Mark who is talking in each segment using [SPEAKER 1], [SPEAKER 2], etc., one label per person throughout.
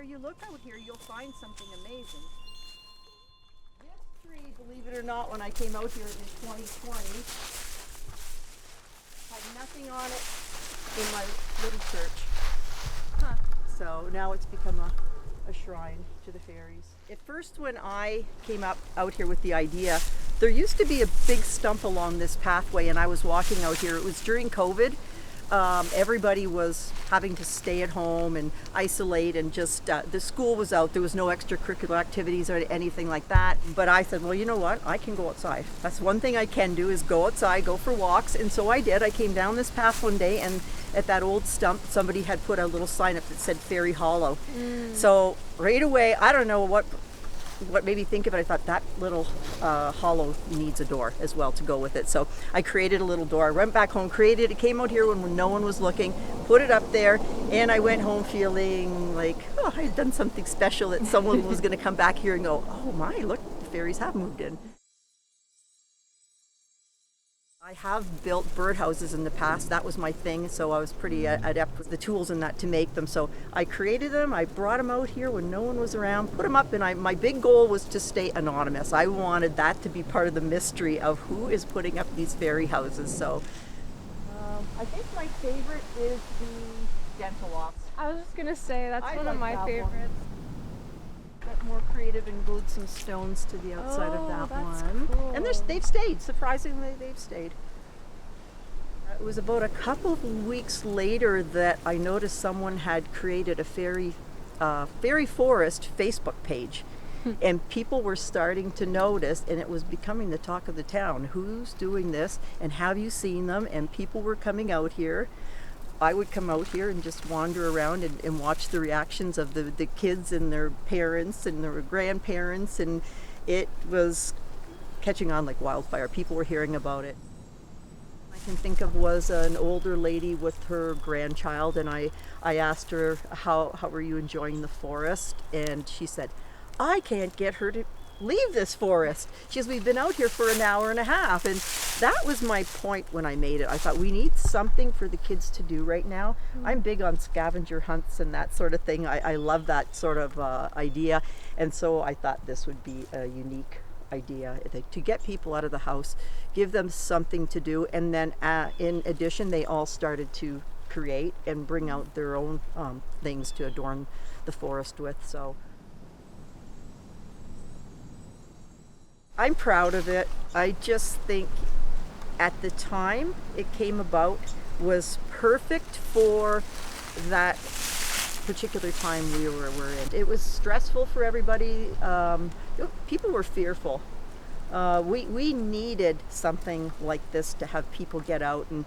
[SPEAKER 1] you look out here, you'll find something amazing. This tree, believe it or not, when I came out here in 2020, had nothing on it in my little church.
[SPEAKER 2] Huh.
[SPEAKER 1] So now it's become a shrine to the fairies. At first, when I came out here with the idea, there used to be a big stump along this pathway, and I was walking out here. It was during COVID. Everybody was having to stay at home and isolate, and just the school was out. There was no extracurricular activities or anything like that. But I said, well, you know what? I can go outside. That's one thing I can do, is go outside, go for walks. And so I did. I came down this path one day, and at that old stump, somebody had put a little sign up that said Fairy Hollow. So right away, I don't know what made me think of it. I thought that little hollow needs a door as well to go with it. So I created a little door. I went back home, created it, came out here when no one was looking, put it up there, and I went home feeling like, oh, I had done something special, that someone was going to come back here and go, oh my, look, the fairies have moved in. I have built birdhouses in the past. That was my thing, so I was pretty adept with the tools and that to make them. So I created them, I brought them out here when no one was around, put them up, and my big goal was to stay anonymous. I wanted that to be part of the mystery of who is putting up these fairy houses. So I think my favorite is the dental office.
[SPEAKER 2] I was just gonna say, that's one of my favorites.
[SPEAKER 1] Got more creative and glued some stones to the outside of that
[SPEAKER 2] that's
[SPEAKER 1] one.
[SPEAKER 2] cool.
[SPEAKER 1] And they've stayed. Surprisingly, they've stayed. It was about a couple of weeks later that I noticed someone had created a fairy forest Facebook page. And people were starting to notice, and it was becoming the talk of the town. Who's doing this, and have you seen them? And people were coming out here. I would come out here and just wander around and watch the reactions of the kids and their parents and their grandparents, and it was catching on like wildfire. People were hearing about it. I can think of was an older lady with her grandchild, and I asked her, how were you enjoying the forest? And she said, I can't get her to leave this forest. She says, we've been out here for an hour and a half. And that was my point when I made it. I thought we need something for the kids to do right now. I'm big on scavenger hunts and that sort of thing. I love that sort of idea. And so I thought this would be a unique idea to get people out of the house, give them something to do. And then in addition, they all started to create and bring out their own things to adorn the forest with. So I'm proud of it. I just think at the time it came about was perfect for that particular time we were in. It was stressful for everybody. People were fearful. We needed something like this to have people get out and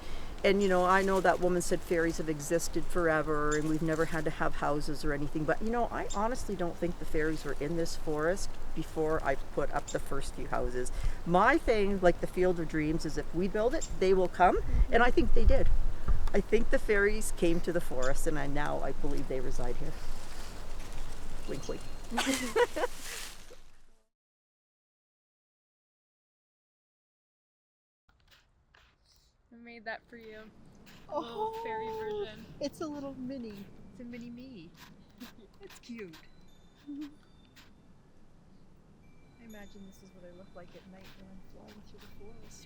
[SPEAKER 1] you know, I know that woman said fairies have existed forever and we've never had to have houses or anything, but you know, I honestly don't think the fairies were in this forest before I put up the first few houses. My thing, like the Field of Dreams, is if we build it, they will come, and I think they did. I think the fairies came to the forest, and I believe they reside here. Wink, wink.
[SPEAKER 2] I made that for you. A little fairy version.
[SPEAKER 1] It's a little mini. It's a mini me. It's cute. I imagine this is what I look like at night when I'm flying through the forest.